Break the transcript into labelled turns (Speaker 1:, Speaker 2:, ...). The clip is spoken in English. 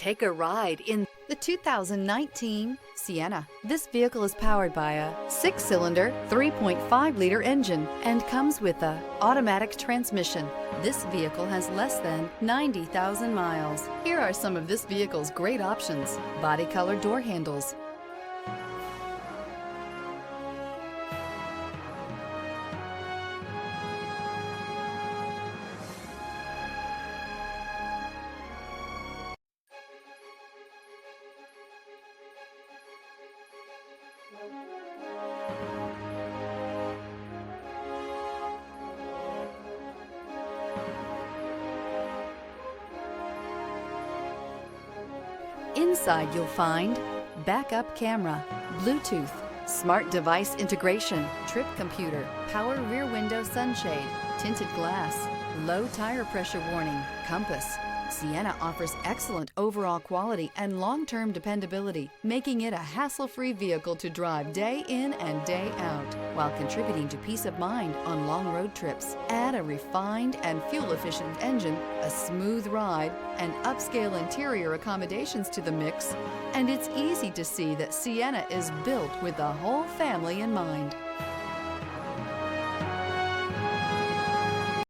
Speaker 1: Take a ride in the 2019 Sienna. This vehicle is powered by a 6-cylinder, 3.5-liter engine and comes with a automatic transmission. This vehicle has less than 90,000 miles. Here are some of this vehicle's great options: body color door handles, inside you'll find backup camera, Bluetooth, smart device integration, trip computer, power rear window sunshade, tinted glass, low tire pressure warning, compass. Sienna offers excellent overall quality and long-term dependability, making it a hassle-free vehicle to drive day in and day out, while contributing to peace of mind on long road trips. Add a refined and fuel-efficient engine, a smooth ride, and upscale interior accommodations to the mix, and it's easy to see that Sienna is built with the whole family in mind.